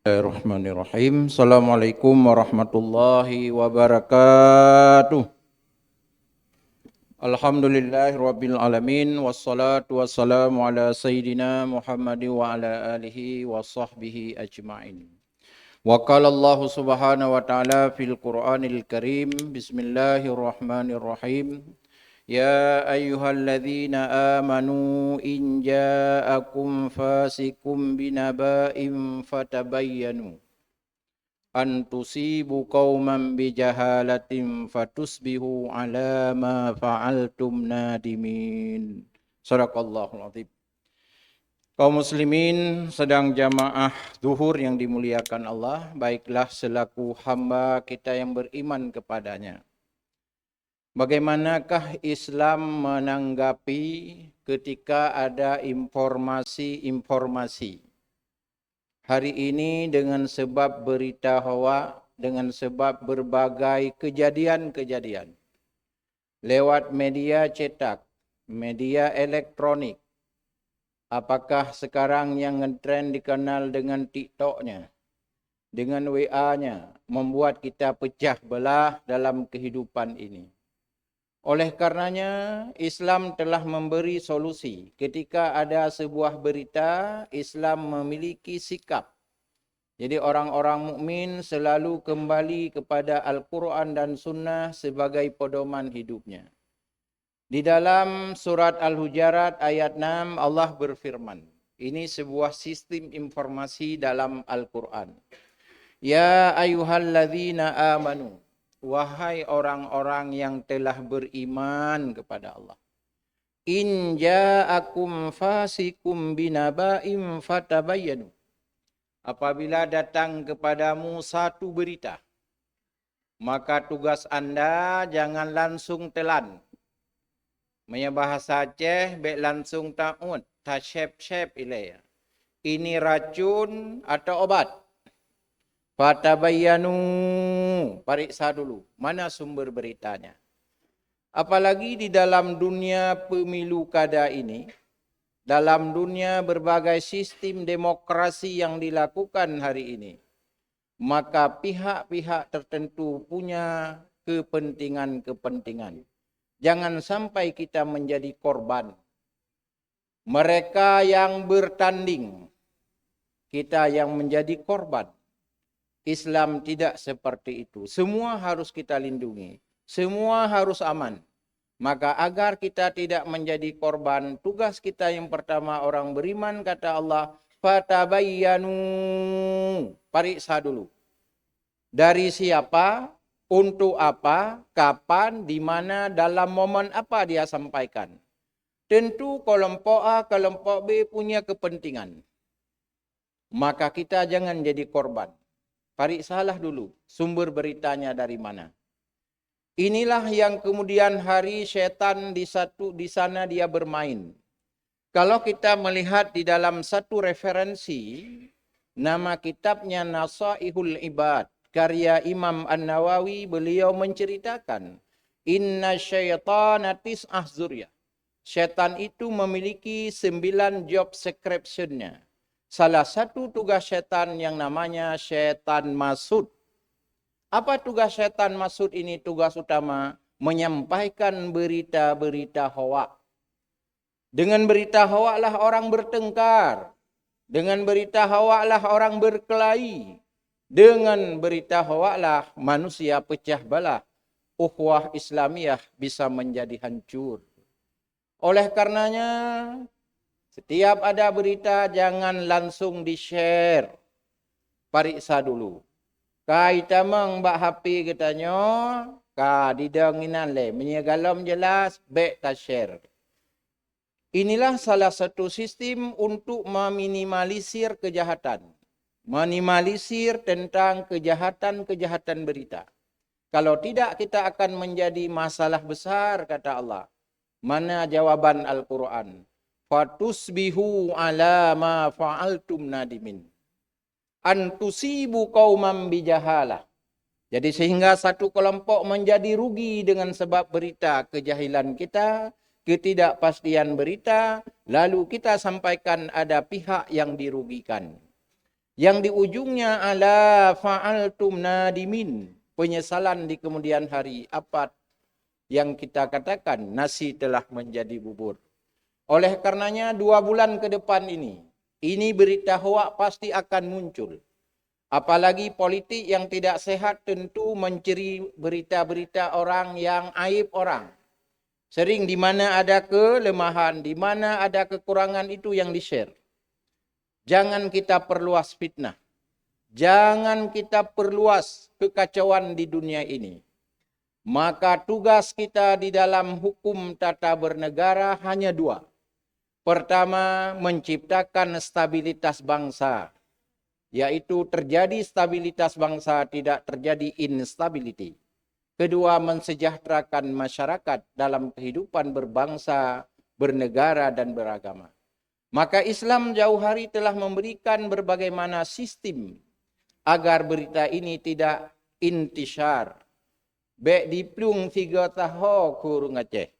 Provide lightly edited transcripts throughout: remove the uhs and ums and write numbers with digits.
Bismillahirrahmanirrahim. Assalamualaikum warahmatullahi wabarakatuh. Alhamdulillahirabbil alamin wassalatu wassalamu ala sayyidina Muhammad wa ala alihi wa sahbihi ajma'in. Wa qala Allah subhanahu wa ta'ala fil Qur'anil Karim. Bismillahirrahmanirrahim. Ya ayyuhalladzina amanu in ja'akum fasikum binaba'in fatabayyanu an tusibu qauman bijahalatin fatusbihu ala ma fa'altum nadimin. Shadaqallahul azim. Kaum muslimin sedang jamaah zuhur yang dimuliakan Allah, baiklah selaku hamba kita yang beriman kepadanya. Bagaimanakah Islam menanggapi ketika ada informasi-informasi hari ini dengan sebab berita hawa, dengan sebab berbagai kejadian-kejadian lewat media cetak, media elektronik. Apakah sekarang yang ngetrend dikenal dengan TikTok-nya, dengan WA-nya, membuat kita pecah belah dalam kehidupan ini. Oleh karenanya, Islam telah memberi solusi. Ketika ada sebuah berita, Islam memiliki sikap. Jadi orang-orang mukmin selalu kembali kepada Al-Quran dan Sunnah sebagai pedoman hidupnya. Di dalam surat Al-Hujarat ayat 6, Allah berfirman. Ini sebuah sistem informasi dalam Al-Quran. Ya ayyuhalladzina amanu. Wahai orang-orang yang telah beriman kepada Allah. In ja'akum fasikum binaba'im fatabayyanu. Apabila datang kepadamu satu berita, maka tugas anda jangan langsung telan. Maya bahasa Aceh, baik langsung ta'ud, tasyep-syep ilaya. Ini racun atau obat? Fatabayyanu, periksa dulu mana sumber beritanya. Apalagi di dalam dunia pemilu kada ini, dalam dunia berbagai sistem demokrasi yang dilakukan hari ini, maka pihak-pihak tertentu punya kepentingan-kepentingan. Jangan sampai kita menjadi korban. Mereka yang bertanding, kita yang menjadi korban. Islam tidak seperti itu. Semua harus kita lindungi. Semua harus aman. Maka agar kita tidak menjadi korban, tugas kita yang pertama orang beriman, kata Allah, fatabayyanu, periksa dulu. Dari siapa, untuk apa, kapan, di mana, dalam momen apa dia sampaikan. Tentu kelompok A, kelompok B punya kepentingan. Maka kita jangan jadi korban. Periksalah dulu sumber beritanya dari mana. Inilah yang kemudian hari syaitan di sana dia bermain. Kalau kita melihat di dalam satu referensi, nama kitabnya Nasaihul Ibad, karya Imam An-Nawawi, beliau menceritakan, Inna syaitana tis'ah zuryah. Syaitan itu memiliki 9 job description-nya. Salah satu tugas syaitan yang namanya syaitan masud. Apa tugas syaitan masud ini? Tugas utama menyampaikan berita-berita hawa. Dengan berita hawa lah orang bertengkar. Dengan berita hawa lah orang berkelahi. Dengan berita hawa lah manusia pecah belah. Ukhuwah Islamiyah bisa menjadi hancur. Oleh karenanya, setiap ada berita jangan langsung di-share. Periksa dulu. Kita mbak HP katanya, didenginan le, menyegalam jelas, baik tak share. Inilah salah satu sistem untuk meminimalisir kejahatan. Minimalisir tentang kejahatan-kejahatan berita. Kalau tidak kita akan menjadi masalah besar, kata Allah. Mana jawaban Al-Quran? Fatusbihu ala ma fa'altum nadimin. Antusibu qauman bijahalah. Jadi sehingga satu kelompok menjadi rugi dengan sebab berita kejahilan kita, ketidakpastian berita, lalu kita sampaikan ada pihak yang dirugikan. Yang di ujungnya ala fa'altum nadimin, penyesalan di kemudian hari. Apa yang kita katakan? Nasi telah menjadi bubur. Oleh karenanya 2 bulan ke depan ini berita hoak pasti akan muncul. Apalagi politik yang tidak sehat tentu menceri berita-berita orang yang aib orang. Sering di mana ada kelemahan, di mana ada kekurangan itu yang di-share. Jangan kita perluas fitnah. Jangan kita perluas kekacauan di dunia ini. Maka tugas kita di dalam hukum tata bernegara hanya 2. Pertama, menciptakan stabilitas bangsa. Yaitu terjadi stabilitas bangsa, tidak terjadi instability. Kedua, mensejahterakan masyarakat dalam kehidupan berbangsa, bernegara dan beragama. Maka Islam jauh hari telah memberikan berbagai mana sistem agar berita ini tidak intisyar. Bek diplung 3 tahun kurung Aceh.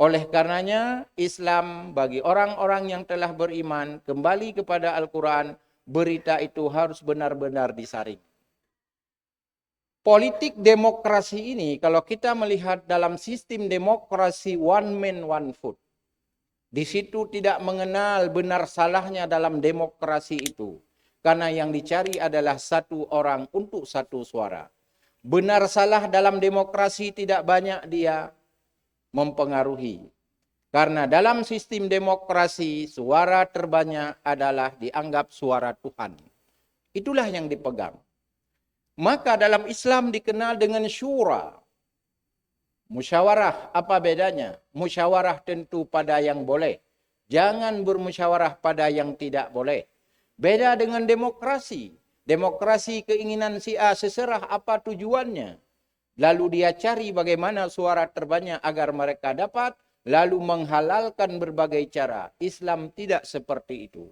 Oleh karenanya Islam bagi orang-orang yang telah beriman kembali kepada Al-Quran, berita itu harus benar-benar disaring. Politik demokrasi ini kalau kita melihat dalam sistem demokrasi one man one vote, di situ tidak mengenal benar salahnya dalam demokrasi itu. Karena yang dicari adalah 1 orang untuk 1 suara. Benar salah dalam demokrasi tidak banyak dia mempengaruhi. Karena dalam sistem demokrasi suara terbanyak adalah dianggap suara Tuhan. Itulah yang dipegang. Maka dalam Islam dikenal dengan syura. Musyawarah, apa bedanya? Musyawarah tentu pada yang boleh. Jangan bermusyawarah pada yang tidak boleh. Beda dengan demokrasi. Demokrasi keinginan si A seserah apa tujuannya. Lalu dia cari bagaimana suara terbanyak agar mereka dapat. Lalu menghalalkan berbagai cara. Islam tidak seperti itu.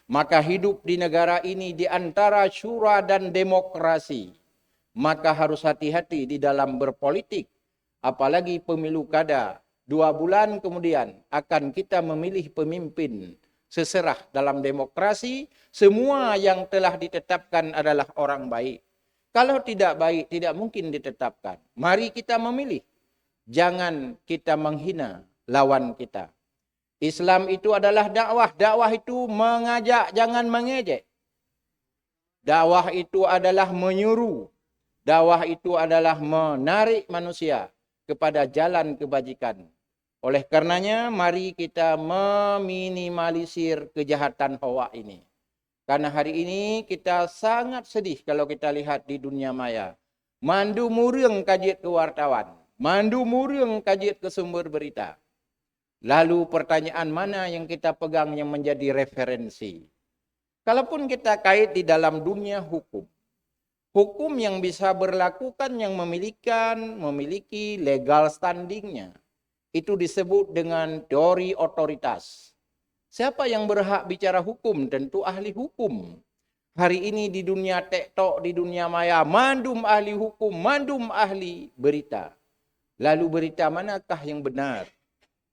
Maka hidup di negara ini di antara syura dan demokrasi. Maka harus hati-hati di dalam berpolitik. Apalagi pemilu kada. 2 bulan kemudian akan kita memilih pemimpin. Seserah dalam demokrasi. Semua yang telah ditetapkan adalah orang baik. Kalau tidak baik tidak mungkin ditetapkan. Mari kita memilih. Jangan kita menghina lawan kita. Islam itu adalah dakwah. Dakwah itu mengajak, jangan mengejek. Dakwah itu adalah menyuruh. Dakwah itu adalah menarik manusia kepada jalan kebajikan. Oleh karenanya, mari kita meminimalisir kejahatan hoak ini. Karena hari ini kita sangat sedih kalau kita lihat di dunia maya. Mandu murung kajiat ke wartawan. Mandu murung kajiat ke sumber berita. Lalu pertanyaan mana yang kita pegang yang menjadi referensi? Kalaupun kita kait di dalam dunia hukum. Hukum yang bisa berlakukan yang memiliki legal standingnya. Itu disebut dengan teori otoritas. Siapa yang berhak bicara hukum? Tentu ahli hukum. Hari ini di dunia TikTok, di dunia maya, mandum ahli hukum, mandum ahli berita. Lalu berita manakah yang benar?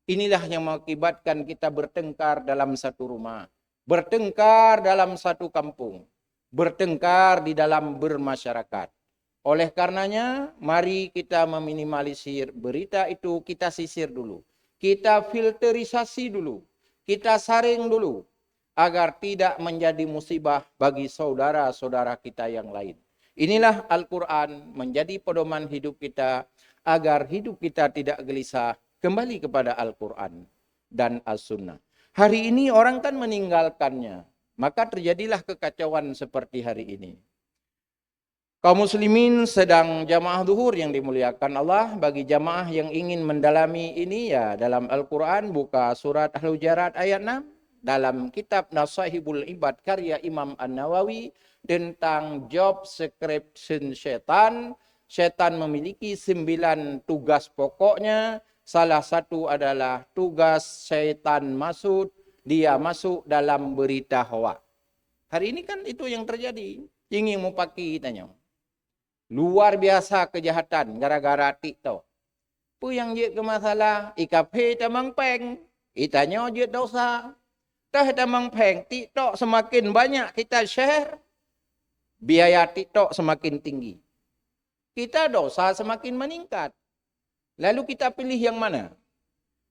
Inilah yang mengakibatkan kita bertengkar dalam satu rumah. Bertengkar dalam satu kampung. Bertengkar di dalam bermasyarakat. Oleh karenanya, mari kita meminimalisir berita itu, kita sisir dulu. Kita filterisasi dulu. Kita saring dulu. Agar tidak menjadi musibah bagi saudara-saudara kita yang lain. Inilah Al-Quran menjadi pedoman hidup kita. Agar hidup kita tidak gelisah. Kembali kepada Al-Quran dan As-Sunnah. Hari ini orang kan meninggalkannya. Maka terjadilah kekacauan seperti hari ini. Kaum muslimin sedang jamaah zuhur yang dimuliakan Allah. Bagi jamaah yang ingin mendalami ini ya dalam Al-Quran buka surat Al-Hujarat ayat 6. Dalam kitab Nasahibul Ibad karya Imam An-Nawawi tentang job description setan. Setan memiliki 9 tugas pokoknya. Salah satu adalah tugas setan dia masuk dalam berita hoak. Hari ini kan itu yang terjadi. Ingin mupaki tanya. Luar biasa kejahatan gara-gara TikTok. Pu yang je ke masalah, IKP tamang peng, itanya je dosa. Tah tamang peng, TikTok semakin banyak kita share, biaya TikTok semakin tinggi. Kita dosa semakin meningkat. Lalu kita pilih yang mana?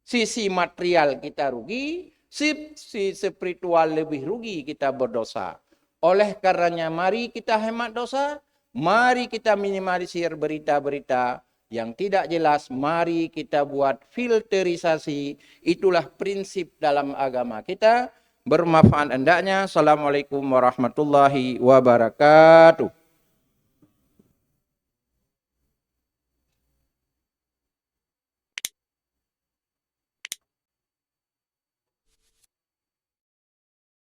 Sisi material kita rugi, sisi spiritual lebih rugi, kita berdosa. Oleh karenanya mari kita hemat dosa, mari kita minimalisir berita-berita yang tidak jelas, mari kita buat filterisasi. Itulah prinsip dalam agama kita. Bermanfaat hendaknya. Assalamualaikum warahmatullahi wabarakatuh.